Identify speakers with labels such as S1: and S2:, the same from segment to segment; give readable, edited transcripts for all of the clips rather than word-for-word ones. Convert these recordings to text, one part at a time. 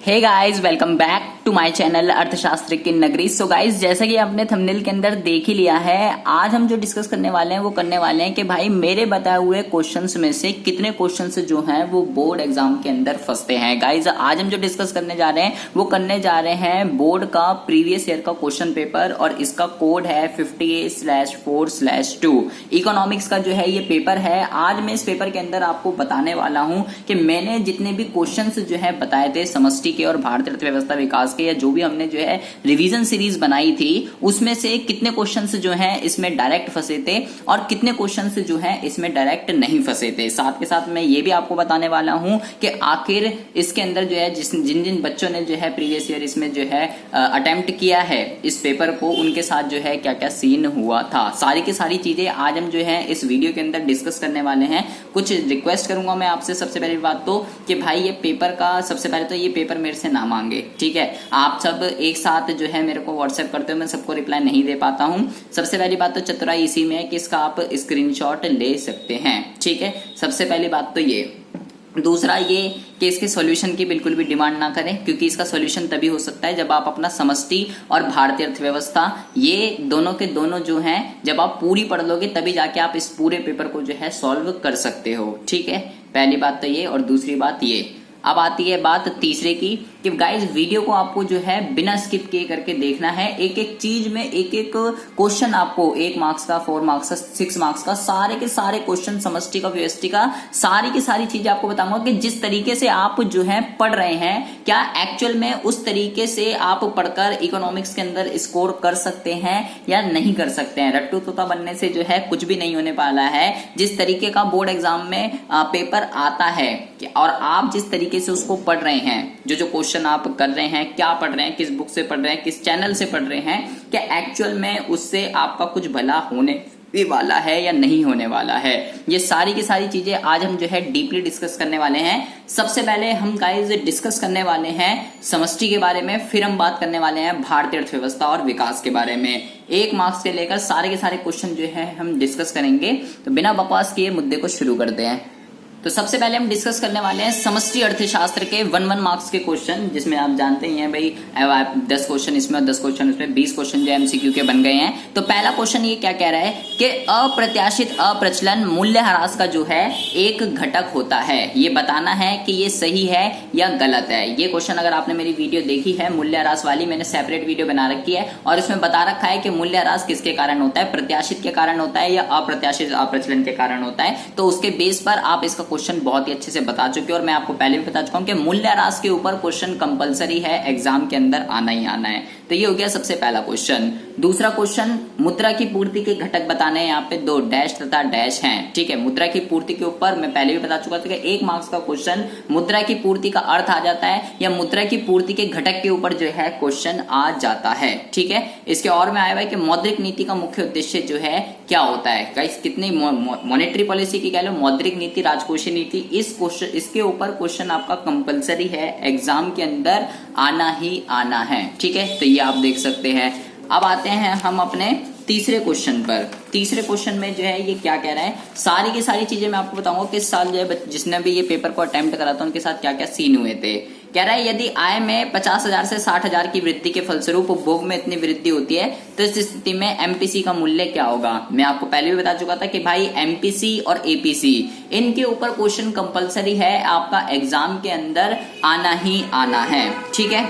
S1: Hey guys, welcome back to my channel अर्थशास्त्र की नगरी। सो गाइस, जैसा कि आपने थंबनेल के अंदर देख ही लिया है, आज हम जो डिस्कस करने वाले हैं वो करने वाले हैं कि भाई मेरे बताए हुए क्वेश्चंस में से कितने क्वेश्चंस जो हैं वो बोर्ड एग्जाम के अंदर फंसते हैं। गाइस, आज हम जो डिस्कस करने जा रहे हैं वो करने जा रहे हैं बोर्ड का प्रीवियस ईयर का क्वेश्चन पेपर, और इसका कोड है 58/4/2। इकोनॉमिक्स का जो है ये पेपर है। आज मैं इस पेपर के अंदर आपको बताने वाला हूं कि मैंने जितने भी क्वेश्चंस जो है बताए थे समष्टि के और भारतीय अर्थव्यवस्था विकास के, या जो भी हमने जो है रिवीजन सीरीज बनाई थी, उसमें से कितने क्वेश्चंस जो हैं इसमें डायरेक्ट फंसे थे और कितने क्वेश्चंस जो हैं इसमें डायरेक्ट नहीं फंसे थे। साथ के साथ मैं ये भी आपको बताने वाला हूं कि आखिर इसके अंदर जो है जिन जिन बच्चों ने जो है प्रीवियस ईयर इसमें जो है अटेम्प्ट किया है इस पेपर को, उनके साथ जो है क्या क्या सीन हुआ था, सारी की सारी चीजें आज हम जो है इस वीडियो के अंदर डिस्कस करने वाले हैं। कुछ रिक्वेस्ट करूंगा मैं आपसे। सबसे पहली बात तो कि भाई ये पेपर का, सबसे पहले तो ये पेपर मेरे से ना मांगे, ठीक है। आप सब एक साथ जो है मेरे को व्हाट्सएप करते हो, मैं सबको रिप्लाई नहीं दे पाता हूं। सबसे पहली बात तो चतुराई इसी में है कि इसका आप स्क्रीनशॉट ले सकते हैं, ठीक है। सबसे पहली बात तो ये। दूसरा ये कि इसके सॉल्यूशन की बिल्कुल भी डिमांड ना करें, क्योंकि इसका सॉल्यूशन तभी हो सकता है जब आप अपना समष्टि और भारतीय अर्थव्यवस्था, ये दोनों के दोनों जो हैं, जब आप पूरी पढ़ लोगे तभी जाके आप इस पूरे पेपर को जो है सॉल्व कर सकते हो, ठीक है। पहली बात तो ये। और दूसरी बात ये, अब आती है बात तीसरे की कि गाइस वीडियो को आपको जो है बिना स्किप किए करके देखना है। एक एक चीज में एक एक क्वेश्चन आपको 1 मार्क्स का, 4 मार्क्स का, 6 मार्क्स का, सारे के सारे क्वेश्चन समष्टि का, व्यष्टि का, सारी की सारी चीजें आपको बताऊंगा कि जिस तरीके से आप जो है पढ़ रहे हैं, क्या एक्चुअल में उस तरीके से आप पढ़कर इकोनॉमिक्स के अंदर स्कोर कर सकते हैं या नहीं कर सकते हैं। रट्टू तोता बनने से जो है कुछ भी नहीं होने वाला है। जिस तरीके का बोर्ड एग्जाम में पेपर आता है और आप जिस तरीके से उसको पढ़ रहे हैं, जो क्वेश्चन आप कर रहे हैं, क्या पढ़ रहे हैं, किस बुक से पढ़ रहे हैं, किस चैनल से पढ़ रहे हैं, क्या एक्चुअल में उससे आपका कुछ भला होने वाला है या नहीं होने वाला है। ये सारी की सारी चीजें आज हम जो है डीपली डिस्कस करने वाले हैं। सबसे पहले हम गाइस डिस्कस करने वाले हैं समष्टि के बारे में, फिर हम बात करने वाले हैं भारतीय अर्थव्यवस्था और विकास के बारे में। 1 मार्क्स से लेकर सारे के सारे क्वेश्चन जो है हम डिस्कस करेंगे। तो बिना बकवास किए मुद्दे को शुरू करते हैं। तो सबसे पहले हम डिस्कस करने वाले हैं समष्टि अर्थशास्त्र के 1 मार्क्स के क्वेश्चन, जिसमें आप जानते ही हैं भाई 10 क्वेश्चन इसमें और 10 क्वेश्चन उसमें, 20 क्वेश्चन जो एमसीक्यू के बन गए हैं। तो पहला क्वेश्चन ये क्या कह रहा है कि अप्रत्याशित अप्रचलन मूल्यह्रास का जो है एक घटक होता है। ये बताना है कि ये सही है या गलत है। ये क्वेश्चन अगर आपने मेरी वीडियो देखी है मूल्यह्रास वाली, मैंने सेपरेट वीडियो बना रखी है और इसमें बता रखा है कि मूल्यह्रास किसके कारण होता है, प्रत्याशित के कारण होता है या अप्रत्याशित अप्रचलन के कारण होता है। तो उसके बेस पर आप इसका क्वेश्चन बहुत ही अच्छे से बता चुके हो, और मैं आपको पहले भी बता चुका हूं कि मूल्यह्रास के ऊपर क्वेश्चन कंपलसरी है, एग्जाम के अंदर आना ही आना है। तो ये हो गया सबसे पहला क्वेश्चन। दूसरा क्वेश्चन, मुद्रा की पूर्ति के घटक बताने हैं। यहाँ पे 2 डैश तथा डैश हैं, ठीक है। मुद्रा की पूर्ति के ऊपर मैं पहले भी बता चुका था कि 1 मार्क्स का क्वेश्चन मुद्रा की पूर्ति का अर्थ आ जाता है या मुद्रा की पूर्ति के घटक के ऊपर जो है क्वेश्चन आ जाता है, ठीक है। इसके और में आया हुआ है कि मौद्रिक नीति का मुख्य उद्देश्य जो है क्या होता है। गाइस, कितनी मॉनेटरी पॉलिसी की कह लो, मौद्रिक नीति, राजकोषीय नीति, इस क्वेश्चन, इसके ऊपर क्वेश्चन आपका कंपलसरी है, एग्जाम के अंदर आना ही आना है, ठीक है। तो ये आप देख सकते हैं। अब आते हैं हम अपने तीसरे क्वेश्चन पर। तीसरे क्वेश्चन में जो है ये क्या कह रहा है, सारी की सारी चीजें मैं आपको बताऊंगा किस साल जो है जिसने भी ये पेपर को अटेम्प्ट करा था उनके साथ क्या क्या सीन हुए थे। कह रहा है यदि आय में 50,000 से 60,000 की वृद्धि के फलस्वरूप उपभोग में इतनी वृद्धि होती है तो इस स्थिति में एमपीसी का मूल्य क्या होगा। मैं आपको पहले भी बता चुका था कि भाई एमपीसी और एपीसी, इनके ऊपर क्वेश्चन कंपलसरी है, आपका एग्जाम के अंदर आना ही आना है, ठीक है।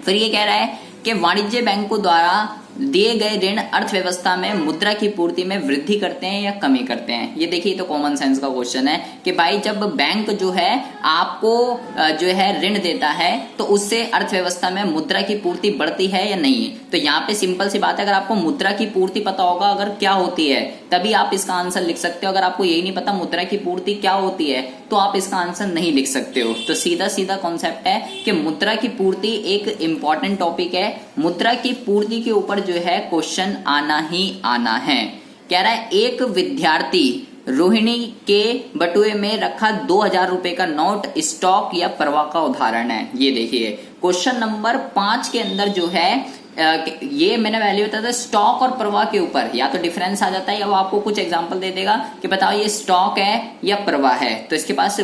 S1: फिर ये कह रहा है कि वाणिज्य बैंकों द्वारा दिए गए ऋण अर्थव्यवस्था में मुद्रा की पूर्ति में वृद्धि करते हैं या कमी करते हैं। ये देखिए, तो कॉमन सेंस का क्वेश्चन है कि भाई जब बैंक जो है आपको जो है ऋण देता है तो उससे अर्थव्यवस्था में मुद्रा की पूर्ति बढ़ती है या नहीं। तो यहाँ पे सिंपल सी बात है, अगर आपको मुद्रा की पूर्ति पता होगा अगर क्या होती है तभी आप इसका आंसर लिख सकते हो। अगर आपको यही नहीं पता मुद्रा की पूर्ति क्या होती है तो आप इसका आंसर नहीं लिख सकते हो। तो सीधा सीधा कॉन्सेप्ट है कि मुद्रा की पूर्ति एक इंपॉर्टेंट टॉपिक है। मुद्रा की पूर्ति के ऊपर जो है क्वेश्चन आना ही आना है। कह रहा है एक विद्यार्थी रोहिणी के बटुए में रखा 2,000 रुपए का नोट स्टॉक या प्रवाह का उदाहरण है। ये देखिए क्वेश्चन नंबर 5 के अंदर जो है ये मैंने वैल्यू बताया था स्टॉक और प्रवाह के ऊपर, या तो डिफरेंस आ जाता है या वो आपको कुछ एग्जांपल दे देगा कि बताओ ये स्टॉक है या प्रवाह है। तो इसके पास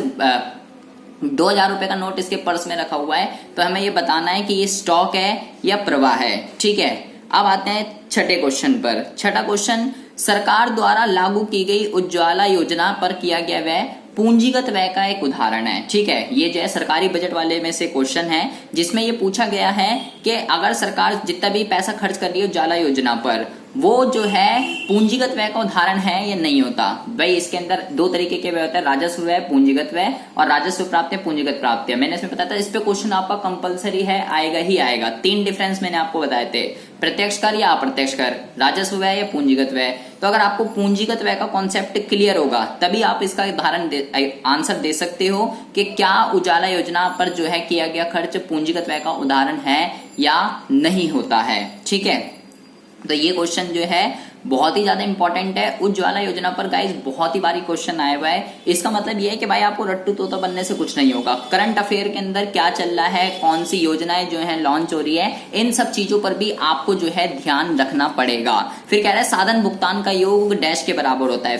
S1: 2,000 रुपए का नोट इसके पर्स में रखा हुआ है, तो हमें ये बताना है कि ये स्टॉक है या प्रवाह है। ठीक है, अब आते हैं छठे क्वेश्चन पर। छठा क्वेश्चन, सरकार द्वारा लागू की गई उज्ज्वला योजना पर किया गया व्यय पूंजीगत व्यय का एक उदाहरण है। ठीक है, ये जो है सरकारी बजट वाले में से क्वेश्चन है, जिसमें ये पूछा गया है कि अगर सरकार जितना भी पैसा खर्च कर रही है उज्ज्वला योजना पर, वो जो है पूंजीगत व्यय का उदाहरण है या नहीं होता। भाई इसके अंदर दो तरीके के व्यय होता है, राजस्व व्यय पूंजीगत व्यय और राजस्व प्राप्तियां पूंजीगत प्राप्तियां। मैंने इसमें बताया था, इस पे क्वेश्चन आपका कंपलसरी है, आएगा ही आएगा। 3 डिफरेंस मैंने आपको बताए थे, प्रत्यक्ष कर या अप्रत्यक्ष कर, राजस्व व्यय या पूंजीगत व्यय। तो अगर आपको पूंजीगत व्यय का कॉन्सेप्ट क्लियर होगा तभी आप इसका उदाहरण आंसर दे सकते हो कि क्या उजाला योजना पर जो है किया गया खर्च पूंजीगत व्यय का उदाहरण है या नहीं होता है। ठीक है, तो ये क्वेश्चन जो है बहुत ही ज्यादा इंपॉर्टेंट है। उज्ज्वला योजना पर गाइस बहुत ही बारी क्वेश्चन आया हुआ है। इसका मतलब ये है कि भाई आपको रट्टू तोता बनने से कुछ नहीं होगा। करंट अफेयर के अंदर क्या चल रहा है, कौन सी योजनाएं जो है लॉन्च हो रही है, इन सब चीजों पर भी आपको जो है ध्यान रखना पड़ेगा। फिर कह रहा है साधन भुगतान का योग डैश के बराबर होता है।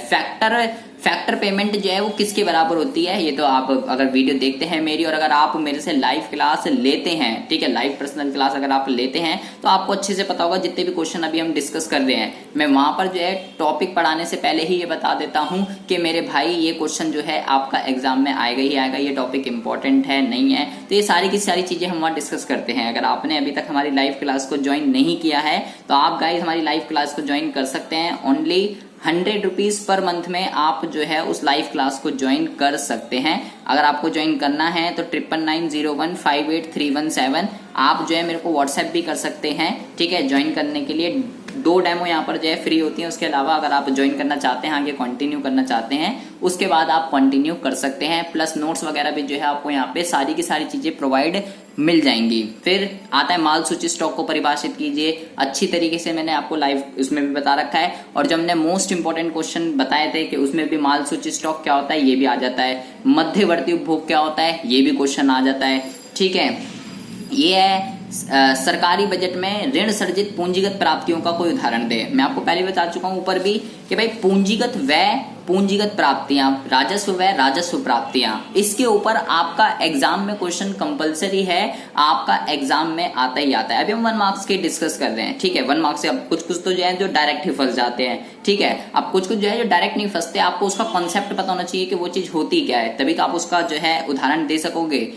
S1: फैक्टर पेमेंट जो है वो किसके बराबर होती है, ये तो आप अगर वीडियो देखते हैं मेरी और अगर आप मेरे से लाइव क्लास लेते हैं, ठीक है, लाइव पर्सनल क्लास अगर आप लेते हैं तो आपको अच्छे से पता होगा। जितने भी क्वेश्चन अभी हम डिस्कस कर रहे हैं, मैं वहां पर जो है टॉपिक पढ़ाने से पहले ही ये बता देता हूं कि मेरे भाई ये क्वेश्चन जो है आपका एग्जाम में आएगा ही आएगा, ये टॉपिक इंपॉर्टेंट है नहीं है। तो ये सारी की सारी चीजें हम वहां डिस्कस करते हैं। अगर आपने अभी तक हमारी लाइव क्लास को ज्वाइन नहीं किया है तो आप गाइस हमारी लाइव क्लास को ज्वाइन कर सकते हैं। ओनली 100 रुपीज पर मंथ में आप जो है उस लाइव क्लास को ज्वाइन कर सकते हैं। अगर आपको ज्वाइन करना है तो 9990158317 आप जो है मेरे को व्हाट्सएप भी कर सकते हैं। ठीक है, ज्वाइन करने के लिए 2 डेमो यहाँ पर जो है फ्री होती है। उसके अलावा अगर आप ज्वाइन करना चाहते हैं, आगे कंटिन्यू करना चाहते हैं, उसके बाद आप कंटिन्यू कर सकते हैं। प्लस नोट्स वगैरह भी जो है आपको यहाँ पे सारी की सारी चीजें प्रोवाइड मिल जाएंगी। फिर आता है माल सूची, स्टॉक को परिभाषित कीजिए। अच्छी तरीके से मैंने आपको लाइव उसमें भी बता रखा है, और जो हमने मोस्ट इंपोर्टेंट क्वेश्चन बताए थे कि उसमें भी माल सूची स्टॉक क्या होता है ये भी आ जाता है। मध्यवर्ती उपभोग क्या होता है ये भी क्वेश्चन आ जाता है। ठीक है, ये है सरकारी बजट में ऋण सर्जित पूंजीगत प्राप्तियों का कोई उदाहरण दे। मैं आपको पहले बता चुका हूं ऊपर भी कि भाई पूंजीगत व्यय, पूंजीगत प्राप्तियां, राजस्व व्यय, राजस्व प्राप्तियां, इसके ऊपर आपका एग्जाम में क्वेश्चन कंपलसरी है, आपका एग्जाम में आता ही आता है। अभी हम 1 मार्क्स के डिस्कस कर रहे हैं। ठीक है, 1 मार्क्स से अब कुछ तो जो है जो डायरेक्ट ही फंस जाते हैं। ठीक है, अब कुछ जो है जो डायरेक्ट नहीं फंसते, आपको उसका कॉन्सेप्ट पता होना चाहिए कि वो चीज होती क्या है, तभी तो आप उसका जो है उदाहरण दे सकोगे।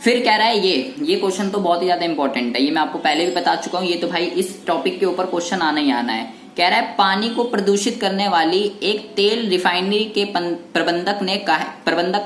S1: फिर कह रहा है ये क्वेश्चन तो बहुत ही ज्यादा इंपॉर्टेंट है, ये मैं आपको पहले भी बता चुका हूं। ये तो भाई इस टॉपिक के ऊपर क्वेश्चन आना ही आना है। कह रहा है पानी को प्रदूषित करने वाली एक तेल रिफाइनरी के प्रबंधक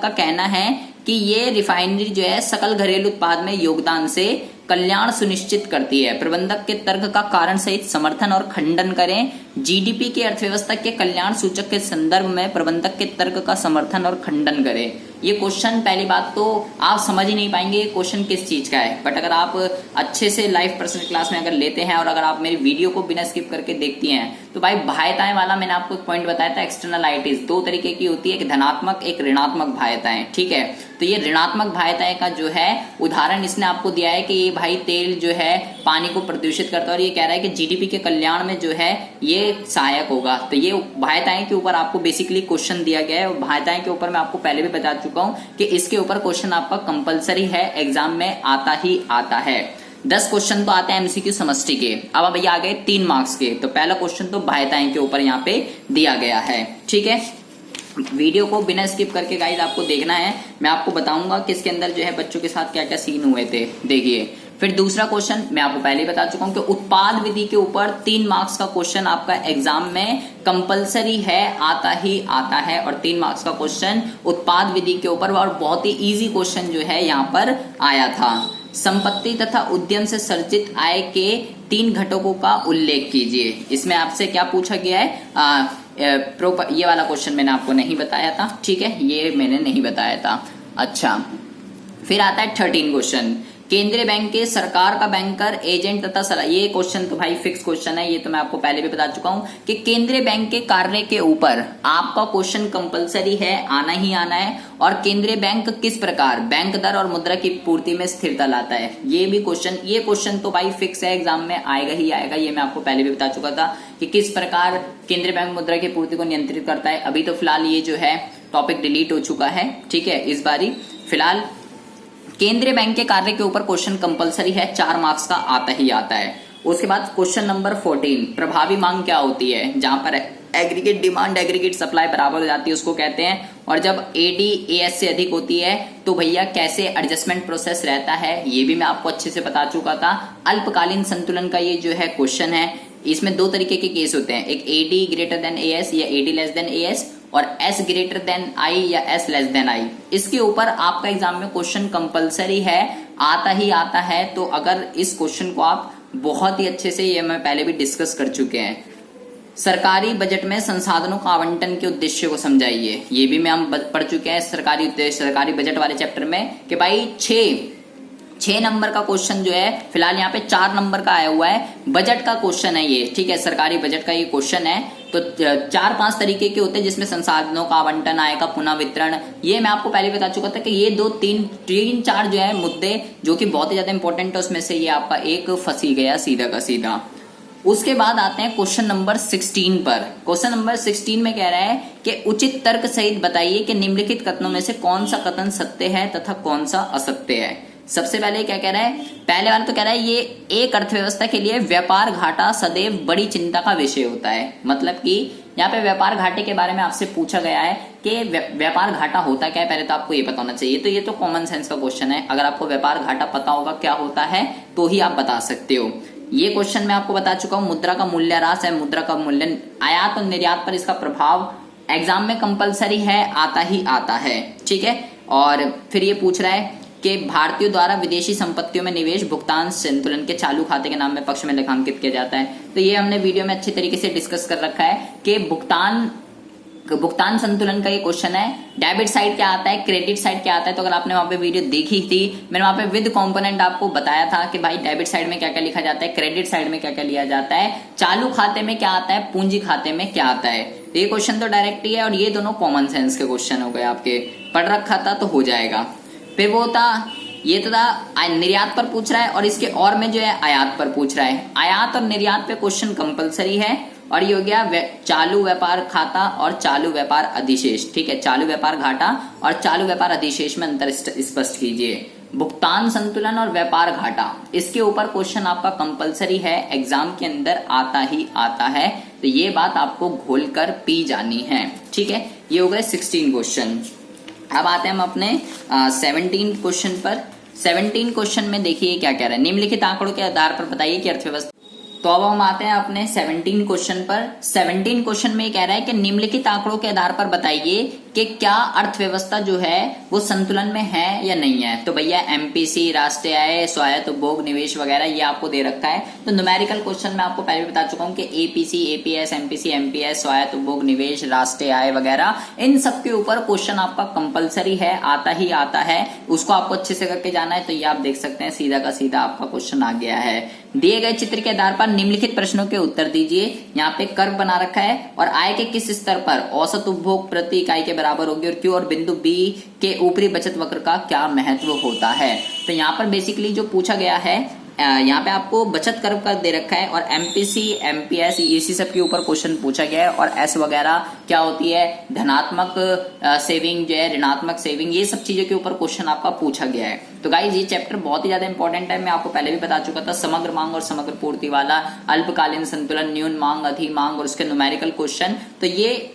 S1: का कहना है कि ये रिफाइनरी जो है सकल घरेलू उत्पाद में योगदान से कल्याण सुनिश्चित करती है। प्रबंधक के तर्क का कारण सहित समर्थन और खंडन करें। जीडीपी के अर्थव्यवस्था के कल्याण सूचक के संदर्भ में प्रबंधक के तर्क का समर्थन और खंडन करें। ये क्वेश्चन पहली बात तो आप समझ ही नहीं पाएंगे क्वेश्चन किस चीज का है, बट अगर आप अच्छे से लाइव पर्सनल क्लास में अगर लेते हैं और अगर आप मेरी वीडियो को बिना स्किप करके देखती हैं तो भाई बाह्यताएं वाला मैंने आपको एक पॉइंट बताया था, एक्सटर्नलाइटीज 2 तरीके की होती है, एक धनात्मक एक ऋणात्मक बाह्यताएं। ठीक है, तो ये ऋणात्मक बाह्यताएं का जो है उदाहरण इसने आपको दिया है कि ये भाई तेल जो है पानी को प्रदूषित करता है और ये कह रहा है कि जीडीपी के कल्याण में जो है ये सहायक होगा। तो ये बाह्यताएं के ऊपर आपको बेसिकली क्वेश्चन दिया गया है। बाह्यताएं के ऊपर मैं आपको पहले भी बता चुका हूं कि इसके ऊपर क्वेश्चन आपका कंपलसरी है, एग्जाम में आता ही आता है। 10 क्वेश्चन तो आते हैं एमसीक्यू समष्टि के। अब भैया आ गए 3 मार्क्स के। तो पहला क्वेश्चन तो बाह्यताएं के ऊपर यहाँ पे दिया गया है। ठीक है, वीडियो को बिना स्किप करके गाइस आपको देखना है। मैं आपको बताऊंगा कि इसके अंदर जो है बच्चों के साथ क्या क्या सीन हुए थे, देखिए। फिर दूसरा क्वेश्चन मैं आपको पहले ही बता चुका हूं कि उत्पाद विधि के ऊपर 3 मार्क्स का क्वेश्चन आपका एग्जाम में कंपलसरी है, आता ही आता है। और 3 मार्क्स का क्वेश्चन उत्पाद विधि के ऊपर और बहुत ही इजी क्वेश्चन जो है यहाँ पर आया था। संपत्ति तथा उद्यम से सर्जित आय के 3 घटकों का उल्लेख कीजिए। इसमें आपसे क्या पूछा गया है, ये वाला क्वेश्चन मैंने आपको नहीं बताया था। ठीक है, ये मैंने नहीं बताया था। अच्छा, फिर आता है 13 क्वेश्चन, केंद्रीय बैंक के सरकार का बैंकर एजेंट तथा सलाह। ये क्वेश्चन तो भाई फिक्स क्वेश्चन है, ये तो मैं आपको पहले भी बता चुका हूं कि केंद्रीय बैंक के कार्य के ऊपर आपका क्वेश्चन कंपलसरी है, आना ही आना है। और केंद्रीय बैंक किस प्रकार बैंक दर और मुद्रा की पूर्ति में स्थिरता लाता है, ये भी क्वेश्चन, ये क्वेश्चन तो भाई फिक्स है, एग्जाम में आएगा ही आएगा। ये मैं आपको पहले भी बता चुका था कि किस प्रकार केंद्रीय बैंक मुद्रा की पूर्ति को नियंत्रित करता है। अभी तो फिलहाल ये जो है टॉपिक डिलीट हो चुका है, ठीक है, इस बारी। फिलहाल केंद्रीय बैंक के कार्य के ऊपर क्वेश्चन कंपलसरी है, 4 मार्क्स का आता ही आता है। उसके बाद क्वेश्चन नंबर 14, प्रभावी मांग क्या होती है? जहां पर एग्रीगेट डिमांड एग्रीगेट सप्लाई बराबर हो जाती है उसको कहते हैं। और जब एडी एएस से अधिक होती है तो भैया कैसे एडजस्टमेंट प्रोसेस रहता है, ये भी मैं आपको अच्छे से बता चुका था। अल्पकालीन संतुलन का ये जो है क्वेश्चन है, इसमें 2 तरीके के केस होते हैं, एक एडी ग्रेटर देन एएस या एडी लेस देन एएस, और एस ग्रेटर देन आई या एस लेस देन आई। इसके ऊपर आपका एग्जाम में क्वेश्चन कंपलसरी है, आता ही आता है। तो अगर इस क्वेश्चन को आप बहुत ही अच्छे से, ये मैं पहले भी डिस्कस कर चुके हैं, सरकारी बजट में संसाधनों का आवंटन के उद्देश्य को समझाइए, ये भी मैं हम पढ़ चुके हैं सरकारी उद्देश्य सरकारी बजट वाले चैप्टर में, कि भाई 6 नंबर का क्वेश्चन जो है, फिलहाल यहाँ पे 4 नंबर का आया हुआ है, बजट का क्वेश्चन है ये, ठीक है, सरकारी बजट का ये क्वेश्चन है। तो 4-5 तरीके के होते हैं जिसमें संसाधनों का आवंटन, आय का पुनः वितरण, ये मैं आपको पहले बता चुका था कि ये 2-3-4 जो है मुद्दे जो कि बहुत ही ज्यादा इंपॉर्टेंट है, उसमें से ये आपका एक फंसी गया सीधा का सीधा। उसके बाद आते हैं क्वेश्चन नंबर 16 पर। क्वेश्चन नंबर 16 में कह रहा है कि उचित तर्क सहित बताइए कि निम्नलिखित कथनों में से कौन सा कथन सत्य है तथा कौन सा असत्य है। सबसे पहले क्या कह रहा है, पहले वाला तो कह रहा है ये एक अर्थव्यवस्था के लिए व्यापार घाटा सदैव बड़ी चिंता का विषय होता है। मतलब कि यहाँ पे व्यापार घाटे के बारे में आपसे पूछा गया है कि व्यापार घाटा होता क्या है, पहले तो आपको ये पता होना चाहिए। तो ये तो कॉमन सेंस का क्वेश्चन है, अगर आपको व्यापार घाटा पता होगा क्या होता है तो ही आप बता सकते हो। ये क्वेश्चन मैं आपको बता चुका हूं, मुद्रा का मूल्यह्रास है, मुद्रा का मूल्य, आयात और निर्यात पर इसका प्रभाव एग्जाम में कंपलसरी है, आता ही आता है, ठीक है। और फिर ये पूछ रहा है कि भारतीयों द्वारा विदेशी संपत्तियों में निवेश भुगतान संतुलन के चालू खाते के नाम में पक्ष में लेखांकित किया जाता है। तो ये हमने वीडियो में अच्छी तरीके से डिस्कस कर रखा है कि भुगतान संतुलन का ये क्वेश्चन है। डेबिट साइड क्या आता है, क्रेडिट साइड क्या आता है, तो अगर आपने वहां पे वीडियो देखी थी, मैंने वहां पे विद कंपोनेंट आपको बताया था कि भाई डेबिट साइड में क्या क्या लिखा जाता है, क्रेडिट साइड में क्या क्या लिया जाता है, चालू खाते में क्या आता है, पूंजी खाते में क्या आता है। ये क्वेश्चन तो डायरेक्ट ही है और ये दोनों कॉमन सेंस के क्वेश्चन हो गए, आपके पढ़ रखा था तो हो जाएगा। फिर वो था, ये तो था निर्यात पर पूछ रहा है और इसके और में जो है आयात पर पूछ रहा है। आयात और निर्यात पे क्वेश्चन कंपलसरी है और ये हो गया चालू व्यापार खाता और चालू व्यापार अधिशेष, ठीक है, चालू व्यापार घाटा और चालू व्यापार अधिशेष में अंतर स्पष्ट कीजिए। भुगतान संतुलन और व्यापार घाटा, इसके ऊपर क्वेश्चन आपका कंपलसरी है, एग्जाम के अंदर आता ही आता है, तो ये बात आपको घोल कर पी जानी है, ठीक है। ये हो गए 16 क्वेश्चन। अब आते हैं हम अपने 17 क्वेश्चन पर। 17 क्वेश्चन में देखिए क्या कह रहा है, निम्नलिखित आंकड़ों के आधार पर बताइए कि अर्थव्यवस्था। तो अब हम आते हैं अपने 17 क्वेश्चन पर। 17 क्वेश्चन में कह रहा है कि निम्नलिखित आंकड़ों के आधार पर बताइए कि क्या अर्थव्यवस्था जो है वो संतुलन में है या नहीं है। तो भैया एमपीसी, राष्ट्रीय आय, स्वायत्त उपभोग, निवेश वगैरह ये आपको दे रखा है। तो न्यूमेरिकल क्वेश्चन मैं आपको पहले भी बता चुका हूं कि एपीसी, एपीएस, एमपीसी, एमपीएस, स्वायत्त उपभोग, निवेश, राष्ट्रीय आय वगैरह, इन सब के ऊपर क्वेश्चन आपका कंपलसरी है, आता ही आता है, उसको आपको अच्छे से करके जाना है। तो ये आप देख सकते हैं सीधा का सीधा आपका क्वेश्चन आ गया है। दिए गए चित्र के आधार पर निम्नलिखित प्रश्नों के उत्तर दीजिए। यहाँ पे कर्व बना रखा है और आय के किस स्तर पर औसत उपभोग प्रति इकाई के बराबर होगी और क्यू और बिंदु बी के ऊपरी बचत वक्र का क्या महत्व होता है। तो यहाँ पर बेसिकली जो पूछा गया है, यहाँ पे आपको बचत कर्व का दे रखा है और एमपीसी, एमपीएस, इसी सब के ऊपर क्वेश्चन पूछा गया है। और एस वगैरह क्या होती है, धनात्मक सेविंग जो है, ऋणात्मक सेविंग, ये सब चीजों के ऊपर क्वेश्चन आपका पूछा गया है। तो गाइज ये चैप्टर बहुत ही ज्यादा इंपॉर्टेंट है, मैं आपको पहले भी बता चुका था। समग्र मांग और समग्र पूर्ति वाला, अल्पकालीन संतुलन, न्यून मांग, अधि मांग और उसके न्यूमेरिकल क्वेश्चन, तो ये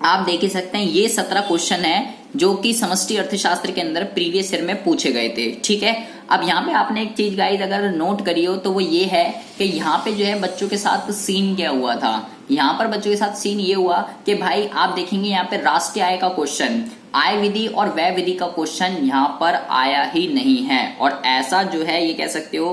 S1: आप देख ही सकते हैं। ये 17 क्वेश्चन है जो कि समष्टि अर्थशास्त्र के अंदर प्रीवियस ईयर में पूछे गए थे, ठीक है। अब यहाँ पे आपने एक चीज गाइस अगर नोट करी हो तो वो ये है कि यहाँ पे जो है बच्चों के साथ सीन क्या हुआ था। यहाँ पर बच्चों के साथ सीन ये हुआ कि भाई आप देखेंगे यहाँ पे राष्ट्रीय आय का क्वेश्चन, आय विधि और व्यय विधि का क्वेश्चन यहाँ पर आया ही नहीं है। और ऐसा जो है ये कह सकते हो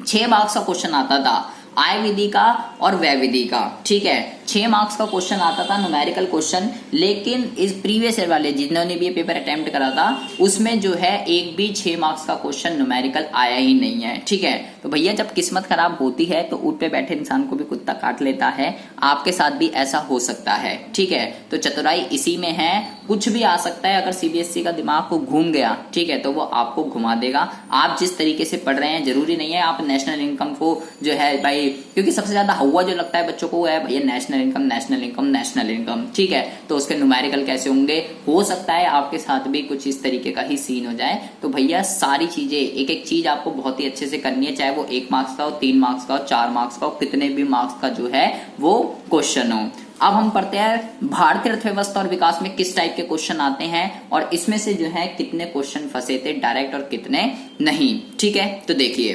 S1: 6 मार्क्स का क्वेश्चन आता था आय विधि का और व्यय विधि का, ठीक है, 6 मार्क्स का क्वेश्चन आता था न्यूमेरिकल क्वेश्चन। लेकिन इस प्रीवियस ईयर वाले जिन्होंने भी ये पेपर अटेम्प्ट करा था उसमें जो है एक भी 6 मार्क्स का क्वेश्चन न्यूमेरिकल आया ही नहीं है, ठीक है। तो भैया जब किस्मत खराब होती है तो ऊँट पे बैठे इंसान को भी कुत्ता काट लेता है, आपके साथ भी ऐसा हो सकता है, ठीक है। तो चतुराई इसी में है, कुछ भी आ सकता है। अगर सीबीएसई का दिमाग को घूम गया, ठीक है, तो वो आपको घुमा देगा। आप जिस तरीके से पढ़ रहे हैं जरूरी नहीं है आप नेशनल इनकम को जो है भाई भाई, क्योंकि सबसे ज्यादा हवा जो लगता है बच्चों को वो है भैया national income, national income, national income, ठीक है। तो उसके न्यूमेरिकल कैसे होंगे, हो सकता है आपके साथ भी कुछ इस तरीके का ही सीन हो जाए। तो भैया सारी चीजें, एक एक चीज आपको बहुत ही अच्छे से करनी है, चाहे वो 1 मार्क्स का हो, 3 मार्क्स का हो, 4 मार्क्स का हो, कितने भी मार्क्स का जो है वो क्वेश्चन हो। अब हम पढ़ते हैं भारतीय अर्थव्यवस्था और विकास में किस टाइप के क्वेश्चन आते हैं और इसमें से जो है कितने क्वेश्चन फंसे थे डायरेक्ट और कितने नहीं, ठीक है। तो देखिए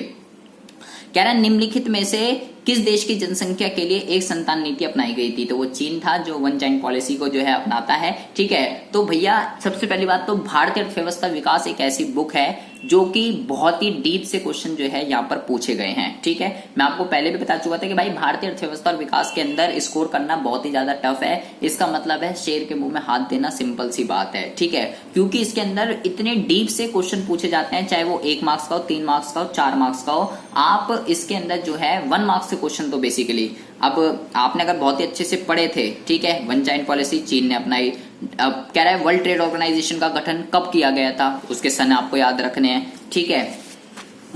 S1: कह रहा है निम्नलिखित में से किस देश की जनसंख्या के लिए एक संतान नीति अपनाई गई थी, तो वो चीन था जो वन चाइल्ड पॉलिसी को जो है अपनाता है, ठीक है। तो भैया सबसे पहली बात तो भारतीय अर्थव्यवस्था विकास एक ऐसी बुक है जो कि बहुत ही डीप से क्वेश्चन जो है यहाँ पर पूछे गए हैं, ठीक है। मैं आपको पहले भी बता चुका था कि भाई भारतीय अर्थव्यवस्था और विकास के अंदर स्कोर करना बहुत ही ज्यादा टफ है। इसका मतलब है शेर के मुंह में हाथ देना, सिंपल सी बात है, ठीक है। क्योंकि इसके अंदर इतने डीप से क्वेश्चन पूछे जाते हैं, चाहे वो 1 मार्क्स का हो, 3 मार्क्स का हो, 4 मार्क्स का हो। आप इसके अंदर जो है 1 मार्क्स के क्वेश्चन तो बेसिकली, अब आपने अगर बहुत ही अच्छे से पढ़े थे, ठीक है, वन चाइल्ड पॉलिसी चीन ने अपनाई। अब कह रहा है वर्ल्ड ट्रेड ऑर्गेनाइजेशन का गठन कब किया गया था, उसके सन आपको याद रखने हैं, ठीक है।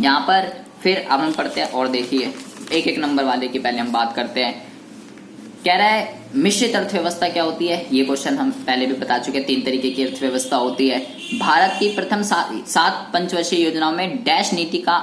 S1: यहाँ पर फिर अब हम पढ़ते हैं और देखिए एक एक नंबर वाले की पहले हम बात करते हैं। कह रहा है मिश्रित अर्थव्यवस्था क्या होती है, ये क्वेश्चन हम पहले भी बता चुके हैं। 3 तरीके की अर्थव्यवस्था होती है। भारत की प्रथम 7 पंचवर्षीय योजनाओं में डैश नीति का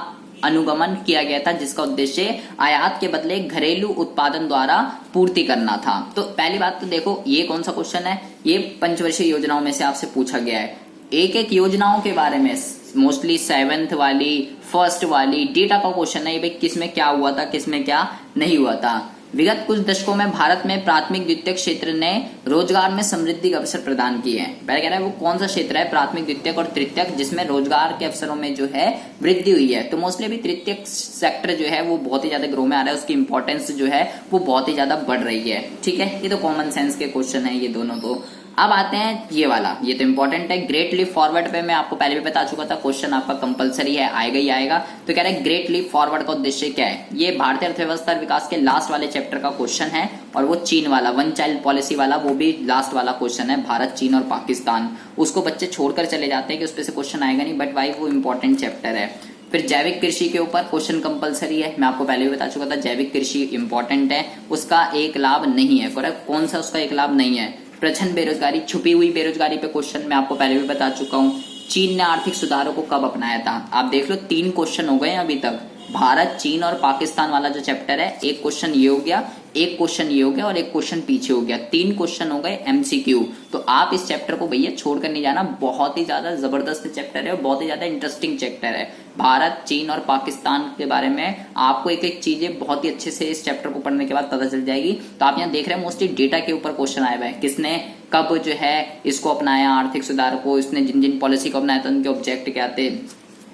S1: अनुगमन किया गया था जिसका उद्देश्य आयात के बदले घरेलू उत्पादन द्वारा पूर्ति करना था। तो पहली बात तो देखो ये कौन सा क्वेश्चन है, ये पंचवर्षीय योजनाओं में से आपसे पूछा गया है। एक एक योजनाओं के बारे में मोस्टली 7th वाली, 1st वाली डेटा का क्वेश्चन है, ये भाई किसमें क्या हुआ था, किसमें क्या नहीं हुआ था। विगत कुछ दशकों में भारत में प्राथमिक द्वितीयक क्षेत्र ने रोजगार में समृद्धि के अवसर प्रदान किए हैं। पहले कह रहा है वो कौन सा क्षेत्र है, प्राथमिक द्वितीयक और तृतीयक, जिसमें रोजगार के अवसरों में जो है वृद्धि हुई है। तो मोस्टली अभी तृतीयक सेक्टर जो है वो बहुत ही ज्यादा ग्रो में आ रहा है, उसकी इंपॉर्टेंस जो है वो बहुत ही ज्यादा बढ़ रही है, ठीक है। ये तो कॉमन सेंस के क्वेश्चन है ये दोनों। तो अब आते हैं ये वाला, ये तो इंपॉर्टेंट है। ग्रेट लीप फॉरवर्ड पे मैं आपको पहले भी बता चुका था, क्वेश्चन आपका कंपलसरी है, आएगा ही आएगा। तो कह रहे हैं ग्रेट लीप फॉरवर्ड का उद्देश्य क्या है, ये भारतीय अर्थव्यवस्था विकास के लास्ट वाले चैप्टर का क्वेश्चन है। और वो चीन वाला वन चाइल्ड पॉलिसी वाला, वो भी लास्ट वाला क्वेश्चन है, भारत, चीन और पाकिस्तान। उसको बच्चे छोड़कर चले जाते हैं कि उस पर से क्वेश्चन आएगा नहीं, बट भाई वो इंपॉर्टेंट चैप्टर है। फिर जैविक कृषि के ऊपर क्वेश्चन कंपलसरी है, मैं आपको पहले भी बता चुका था जैविक कृषि इंपॉर्टेंट है, उसका एक लाभ नहीं है। करेक्ट, कौन सा उसका एक लाभ नहीं है, प्रच्छन्न बेरोजगारी, छुपी हुई बेरोजगारी पे क्वेश्चन मैं आपको पहले भी बता चुका हूं। चीन ने आर्थिक सुधारों को कब अपनाया था, आप देख लो 3 क्वेश्चन हो गए अभी तक। भारत, चीन और पाकिस्तान वाला जो चैप्टर है, एक क्वेश्चन ये हो गया, एक क्वेश्चन ये हो गया और एक क्वेश्चन पीछे हो गया, 3 क्वेश्चन हो गए एमसीक्यू। तो आप इस चैप्टर को भैया छोड़कर नहीं जाना, बहुत ही ज्यादा जबरदस्त चैप्टर है और बहुत ही ज्यादा इंटरेस्टिंग चैप्टर है। भारत, चीन और पाकिस्तान के बारे में आपको एक एक चीजें बहुत ही अच्छे से इस चैप्टर को पढ़ने के बाद पता चल जाएगी। तो आप यहाँ देख रहे हैं मोस्टली डेटा के ऊपर क्वेश्चन आए हुए हैं, किसने कब जो है इसको अपनाया आर्थिक सुधार को, इसने जिन जिन पॉलिसी को अपनाया था उनके ऑब्जेक्ट क्या थे,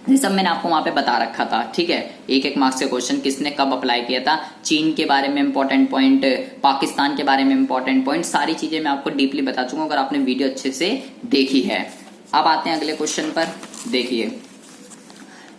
S1: ये सब मैंने आपको वहां पे बता रखा था, ठीक है। एक एक मार्क्स के क्वेश्चन, किसने कब अप्लाई किया था, चीन के बारे में इंपॉर्टेंट पॉइंट, पाकिस्तान के बारे में इंपॉर्टेंट पॉइंट, सारी चीजें मैं आपको डीपली बता चुका हूं अगर आपने वीडियो अच्छे से देखी है। अब आते हैं अगले क्वेश्चन पर, देखिए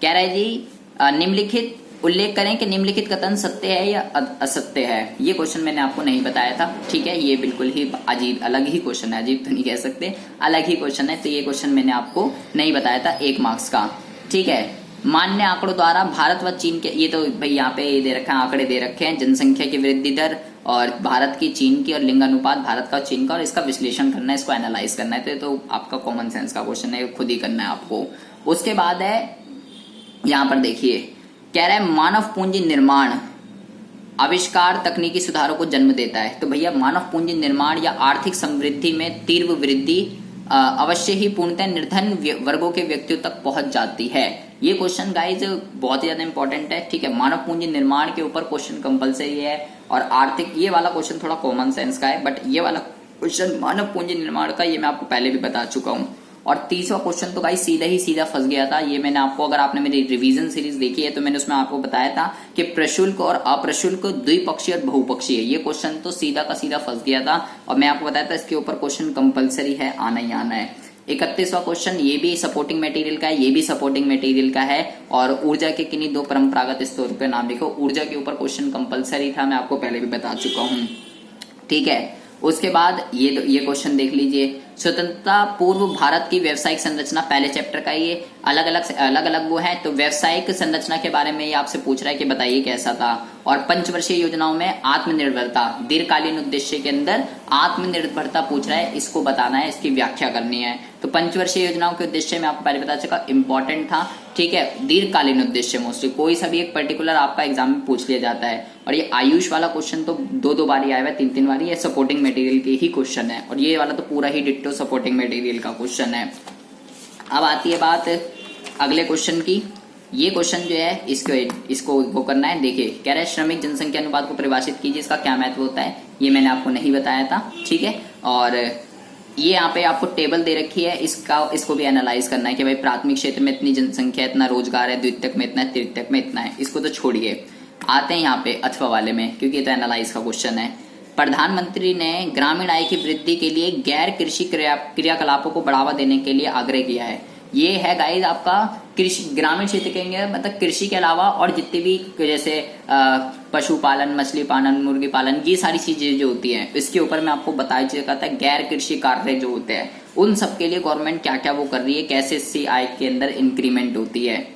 S1: कह रहा है जी निम्नलिखित उल्लेख करें कि निम्नलिखित कथन सत्य है या असत्य है। ये क्वेश्चन मैंने आपको नहीं बताया था, ठीक है। ये बिल्कुल ही अजीब, अलग ही क्वेश्चन है, अजीब तो नहीं कह सकते, अलग ही क्वेश्चन है। तो ये क्वेश्चन मैंने आपको नहीं बताया था, 1 मार्क्स का, ठीक है। मान्य आंकड़ों द्वारा भारत व चीन के, ये तो भाई यहाँ पे दे रखा है, आंकड़े दे रखे हैं, जनसंख्या की वृद्धि दर और भारत की, चीन की, और लिंगानुपात भारत का और चीन का, और इसका विश्लेषण करना है, इसको एनालाइज करना है। तो आपका कॉमन सेंस का क्वेश्चन है, खुद ही करना है आपको। उसके बाद है यहाँ पर देखिए, कह रहा है मानव पूंजी निर्माण आविष्कार तकनीकी सुधारों को जन्म देता है। तो भैया मानव पूंजी निर्माण या आर्थिक समृद्धि में तीव्र वृद्धि अवश्य ही पूर्णतः निर्धन वर्गों के व्यक्तियों तक पहुंच जाती है। ये क्वेश्चन गाइज बहुत ही ज्यादा इंपॉर्टेंट है, ठीक है। मानव पूंजी निर्माण के ऊपर क्वेश्चन कंपलसरी है और आर्थिक, ये वाला क्वेश्चन थोड़ा कॉमन सेंस का है, बट ये वाला क्वेश्चन मानव पूंजी निर्माण का, ये मैं आपको पहले भी बता चुका हूँ। और 30वां क्वेश्चन तो गाइस सीधा ही सीधा फंस गया था, ये मैंने आपको, अगर आपने मेरी रिवीजन सीरीज देखी है तो मैंने उसमें आपको बताया था कि प्रशुल्क और अप्रशुल्क द्विपक्षीय और बहुपक्षीय, ये क्वेश्चन तो सीधा का सीधा फंस गया था और मैं आपको बताया था इसके ऊपर क्वेश्चन कंपलसरी है, आना ही आना है। 31वां क्वेश्चन ये भी सपोर्टिंग मटेरियल का है, ये भी सपोर्टिंग मटेरियल का है। और ऊर्जा के किन्हीं 2 परंपरागत स्रोतों के नाम लिखो, ऊर्जा के ऊपर क्वेश्चन कंपलसरी था, मैं आपको पहले भी बता चुका हूँ, ठीक है। उसके बाद ये क्वेश्चन देख लीजिए, स्वतंत्रता पूर्व भारत की व्यवसायिक संरचना, पहले चैप्टर का ये अलग अलग वो है। तो व्यवसायिक संरचना के बारे में ये आपसे पूछ रहा है कि बताइए कैसा था। और पंचवर्षीय योजनाओं में आत्मनिर्भरता, दीर्घकालीन उद्देश्य के अंदर आत्मनिर्भरता पूछ रहा है, इसको बताना है, इसकी व्याख्या करनी है। तो पंचवर्षीय योजनाओं के उद्देश्य में आपको पहले बता चुका, इंपॉर्टेंट था, ठीक है। दीर्घकालीन उद्देश्य मोस्टली कोई सा भी एक पर्टिकुलर आपका एग्जाम में पूछ लिया जाता है। और ये आयुष वाला क्वेश्चन तो दो बार ही आया हुआ है, तीन बार, ये सपोर्टिंग मटेरियल के ही क्वेश्चन है। और ये वाला तो पूरा ही डिट्टो सपोर्टिंग मटेरियल का क्वेश्चन है। अब आती है बात अगले क्वेश्चन की। ये क्वेश्चन जो है इसको वो करना है। देखिए कह रहा है श्रमिक जनसंख्या अनुपात को परिभाषित कीजिए, इसका क्या महत्व होता है, ये मैंने आपको नहीं बताया था, ठीक है। और ये यहाँ पे आपको टेबल दे रखी है, इसको भी एनालाइज करना है कि भाई प्राथमिक क्षेत्र में इतनी जनसंख्या, इतना रोजगार है, द्वितीयक में इतना है, तृतीयक में इतना है। इसको तो छोड़िए, आते हैं यहाँ पे अथवा वाले में, क्योंकि ये तो एनालाइज का क्वेश्चन है। प्रधानमंत्री ने ग्रामीण आय की वृद्धि के लिए गैर कृषि क्रियाकलापों को बढ़ावा देने के लिए आग्रह किया है। ये है गाइस आपका कृषि, ग्रामीण क्षेत्र के अंदर मतलब कृषि के अलावा और जितने भी जैसे पशुपालन, मछली पालन, मुर्गी पालन, ये सारी चीजें जो होती हैं, इसके ऊपर मैं आपको बताया जाता है गैर कृषि कार्य जो होते हैं उन सब के लिए गवर्नमेंट क्या क्या वो कर रही है, कैसे इससे आय के अंदर इंक्रीमेंट होती है।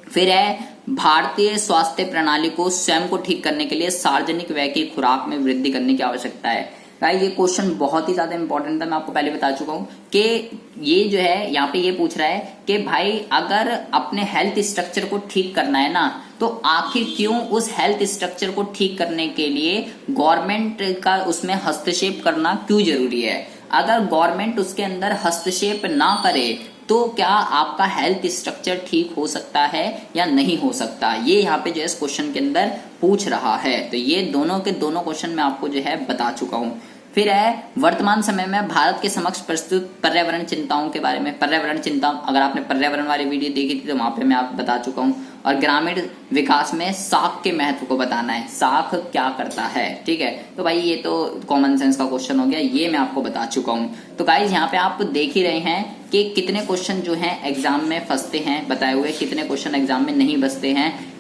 S1: फिर है भारतीय स्वास्थ्य प्रणाली को स्वयं को ठीक करने के लिए सार्वजनिक व्यय की खुराक में वृद्धि करने की आवश्यकता है। ये क्वेश्चन बहुत ही ज्यादा इंपॉर्टेंट था, मैं आपको पहले बता चुका हूं कि ये जो है यहाँ पे ये पूछ रहा है कि भाई अगर अपने हेल्थ स्ट्रक्चर को ठीक करना है ना, तो आखिर क्यों उस हेल्थ स्ट्रक्चर को ठीक करने के लिए गवर्नमेंट का उसमें हस्तक्षेप करना क्यों जरूरी है। अगर गवर्नमेंट उसके अंदर हस्तक्षेप ना करे तो क्या आपका हेल्थ स्ट्रक्चर ठीक हो सकता है या नहीं हो सकता, ये यहाँ पे जो है इस क्वेश्चन के अंदर पूछ रहा है। तो ये दोनों के दोनों क्वेश्चन मैं आपको जो है बता चुका हूं। फिर है वर्तमान समय में भारत के समक्ष प्रस्तुत पर्यावरण चिंताओं के बारे में। पर्यावरण चिंता, अगर आपने पर्यावरण वाली वीडियो देखी थी तो वहां पे मैं आपको बता चुका हूं। और ग्रामीण विकास में साख के महत्व को बताना है, साख क्या करता है, ठीक है। तो भाई ये तो कॉमन सेंस का क्वेश्चन हो गया, ये मैं आपको बता चुका हूं। तो गाइज यहाँ पे आप देख ही रहे हैं कि कितने क्वेश्चन जो हैं एग्जाम में फंसते हैं बताए हुए, कितने क्वेश्चन एग्जाम में नहीं बसते हैं,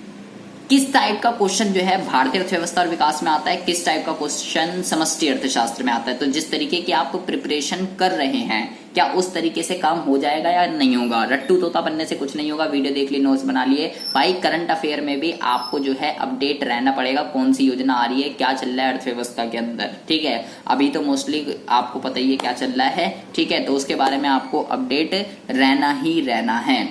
S1: किस टाइप का क्वेश्चन जो है भारतीय अर्थव्यवस्था और विकास में आता है, किस टाइप का क्वेश्चन समष्टि अर्थशास्त्र में आता है। तो जिस तरीके की आप प्रिपरेशन कर रहे हैं, क्या उस तरीके से काम हो जाएगा या नहीं होगा। रट्टू तोता बनने से कुछ नहीं होगा, वीडियो देख लिए, नोट्स बना लिए। भाई करंट अफेयर में भी आपको जो है अपडेट रहना पड़ेगा, कौन सी योजना आ रही है, क्या चल रहा है अर्थव्यवस्था के अंदर, ठीक है। अभी तो मोस्टली आपको पता ही है क्या चल रहा है, ठीक है। तो उसके बारे में आपको अपडेट रहना ही रहना है।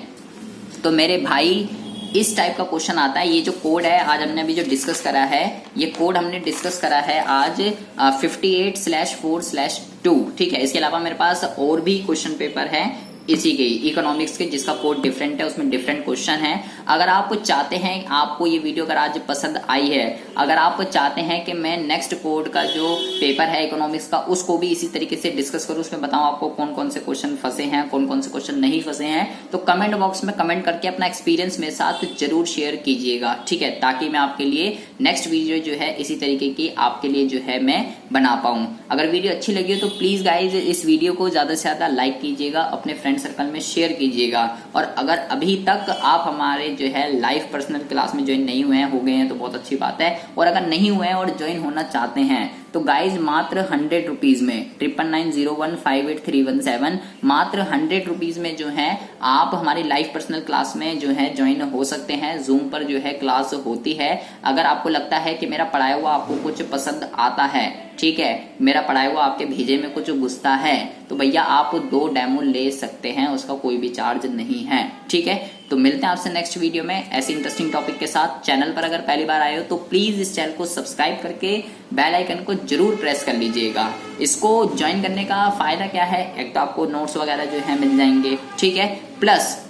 S1: तो मेरे भाई इस टाइप का क्वेश्चन आता है। ये जो कोड है आज हमने अभी जो डिस्कस करा है, ये कोड हमने डिस्कस करा है आज 58/4/2, ठीक है। इसके अलावा मेरे पास और भी क्वेश्चन पेपर है इसी के इकोनॉमिक्स के, जिसका कोड डिफरेंट है, उसमें डिफरेंट क्वेश्चन है। अगर आप चाहते हैं, आपको ये वीडियो अगर आज पसंद आई है, अगर आप चाहते हैं कि मैं नेक्स्ट कोड का जो पेपर है इकोनॉमिक्स का उसको भी इसी तरीके से डिस्कस करूं, उसमें बताऊं आपको कौन कौन से क्वेश्चन फंसे हैं, कौन कौन से क्वेश्चन नहीं फंसे हैं, तो कमेंट बॉक्स में कमेंट करके अपना एक्सपीरियंस मेरे साथ जरूर शेयर कीजिएगा, ठीक है, ताकि मैं आपके लिए नेक्स्ट वीडियो जो है इसी तरीके की आपके लिए जो है मैं बना पाऊं। अगर वीडियो अच्छी लगी हो तो प्लीज गाइज इस वीडियो को ज्यादा से ज्यादा लाइक कीजिएगा, अपने फ्रेंड सर्कल में शेयर कीजिएगा। और अगर अभी तक आप हमारे जो है लाइव पर्सनल क्लास में ज्वाइन नहीं हुए हैं, हो गए हैं तो बहुत अच्छी बात है। और अगर नहीं हुए हैं और ज्वाइन होना चाहते हैं तो गाइज मात्र 100 रुपीज में 9990158317 मात्र 100 रुपीज में जो है आप हमारी लाइव पर्सनल क्लास में जो है ज्वाइन हो सकते हैं। जूम पर जो है क्लास होती है। अगर आपको लगता है कि मेरा पढ़ाया हुआ आपको कुछ पसंद आता है, ठीक है, मेरा पढ़ाया हुआ आपके भेजे में कुछ घुसता है, तो भैया आप 2 डेमो ले सकते हैं, उसका कोई भी चार्ज नहीं है, ठीक है। तो मिलते हैं आपसे नेक्स्ट वीडियो में ऐसे इंटरेस्टिंग टॉपिक के साथ। चैनल पर अगर पहली बार आए हो तो प्लीज इस चैनल को सब्सक्राइब करके बेल आइकन को जरूर प्रेस कर लीजिएगा। इसको ज्वाइन करने का फायदा क्या है, एक तो आपको नोट्स वगैरह जो है मिल जाएंगे, ठीक है, प्लस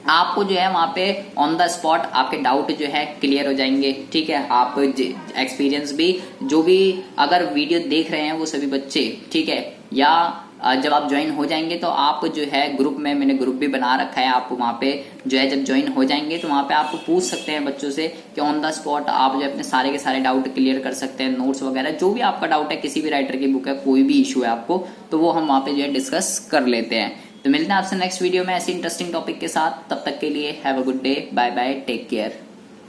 S1: आपको जो है वहां पे ऑन द स्पॉट आपके डाउट जो है क्लियर हो जाएंगे, ठीक है। आप एक्सपीरियंस भी जो भी अगर वीडियो देख रहे हैं वो सभी बच्चे, ठीक है, या जब आप ज्वाइन हो जाएंगे तो आप जो है ग्रुप में, मैंने ग्रुप भी बना रखा है, आप वहां पे जो है जब ज्वाइन हो जाएंगे तो वहां पे आप पूछ सकते हैं बच्चों से कि ऑन द स्पॉट आप जो अपने सारे के सारे डाउट क्लियर कर सकते हैं। नोट्स वगैरह जो भी आपका डाउट है, किसी भी राइटर की बुक है, कोई भी इशू है आपको, तो वो हम वहां पे जो है डिस्कस कर लेते हैं। तो मिलते हैं आपसे नेक्स्ट वीडियो में ऐसी इंटरेस्टिंग टॉपिक के साथ। तब तक के लिए have a good day, bye bye, take care.